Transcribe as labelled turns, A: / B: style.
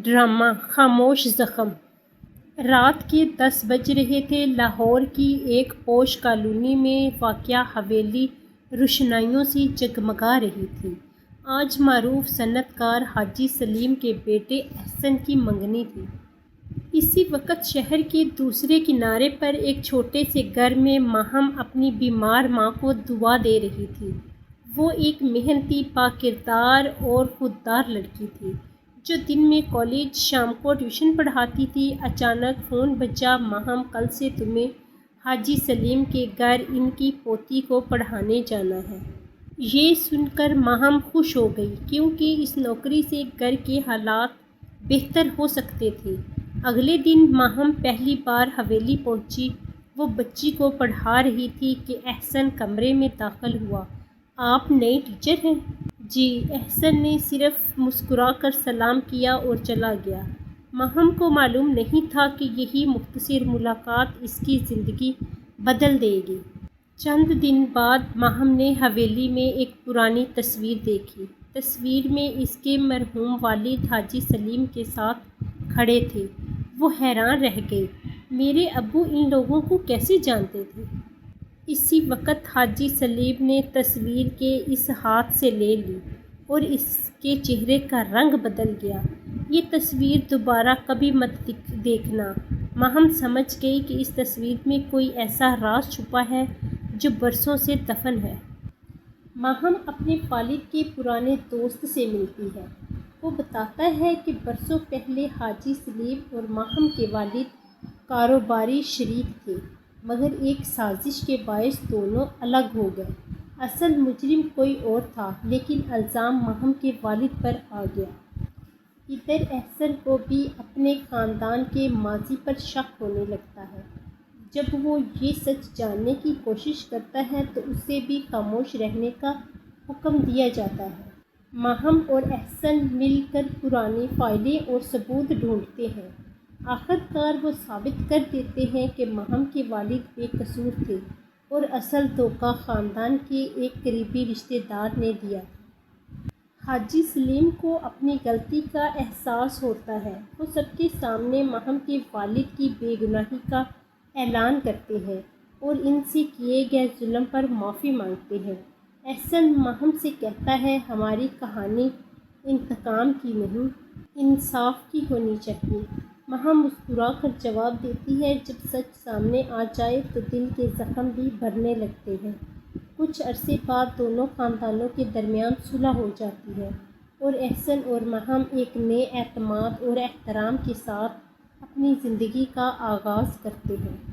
A: Drama خاموش زخم۔ رات کے 10 بج رہے تھے۔ لاہور کی ایک پوش کالونی میں واقع حویلی روشنائیوں سے جگمگا رہی تھی۔ آج معروف صنعت کار حاجی سلیم کے بیٹے احسن کی منگنی تھی۔ اسی وقت شہر کے دوسرے کنارے پر ایک چھوٹے سے گھر میں ماہم اپنی بیمار ماں کو دعا دے رہی تھی۔ وہ ایک محنتی، باکردار اور خوددار لڑکی تھی جو دن میں کالج، شام کو ٹیوشن پڑھاتی تھی۔ اچانک فون بجا، ماہم کل سے تمہیں حاجی سلیم کے گھر ان کی پوتی کو پڑھانے جانا ہے۔ یہ سن کر ماہم خوش ہو گئی کیونکہ اس نوکری سے گھر کے حالات بہتر ہو سکتے تھے۔ اگلے دن ماہم پہلی بار حویلی پہنچی۔ وہ بچی کو پڑھا رہی تھی کہ احسن کمرے میں داخل ہوا۔ آپ نئے ٹیچر ہیں؟ جی، احسن نے صرف مسکرا کر سلام کیا اور چلا گیا۔ ماہم کو معلوم نہیں تھا کہ یہی مختصر ملاقات اس کی زندگی بدل دے گی۔ چند دن بعد ماہم نے حویلی میں ایک پرانی تصویر دیکھی۔ تصویر میں اس کے مرحوم والد حاجی سلیم کے ساتھ کھڑے تھے۔ وہ حیران رہ گئے، میرے ابو ان لوگوں کو کیسے جانتے تھے؟ اسی وقت حاجی سلیم نے تصویر کے اس ہاتھ سے لے لی اور اس کے چہرے کا رنگ بدل گیا۔ یہ تصویر دوبارہ کبھی مت دیکھنا۔ ماہم سمجھ گئی کہ اس تصویر میں کوئی ایسا راز چھپا ہے جو برسوں سے دفن ہے۔ ماہم اپنے والد کے پرانے دوست سے ملتی ہے۔ وہ بتاتا ہے کہ برسوں پہلے حاجی سلیم اور ماہم کے والد کاروباری شریک تھے، مگر ایک سازش کے باعث دونوں الگ ہو گئے۔ اصل مجرم کوئی اور تھا، لیکن الزام ماہم کے والد پر آ گیا۔ ادھر احسن کو بھی اپنے خاندان کے ماضی پر شک ہونے لگتا ہے۔ جب وہ یہ سچ جاننے کی کوشش کرتا ہے تو اسے بھی خاموش رہنے کا حکم دیا جاتا ہے۔ ماہم اور احسن مل کر پرانی فائلیں اور ثبوت ڈھونڈتے ہیں۔ آخر کار وہ ثابت کر دیتے ہیں کہ ماہم کے والد بے قصور تھے اور اصل دھوکہ خاندان کے ایک قریبی رشتہ دار نے دیا تھا۔ حاجی سلیم کو اپنی غلطی کا احساس ہوتا ہے۔ وہ سب کے سامنے ماہم کے والد کی بے گناہی کا اعلان کرتے ہیں اور ان سے کیے گئے ظلم پر معافی مانگتے ہیں۔ احسن ماہم سے کہتا ہے، ہماری کہانی انتقام کی نہیں، انصاف کی ہونی چاہیے۔ ماہم مسکرا کر جواب دیتی ہے، جب سچ سامنے آ جائے تو دل کے زخم بھی بھرنے لگتے ہیں۔ کچھ عرصے بعد دونوں خاندانوں کے درمیان صلح ہو جاتی ہے اور احسن اور ماہم ایک نئے اعتماد اور احترام کے ساتھ اپنی زندگی کا آغاز کرتے ہیں۔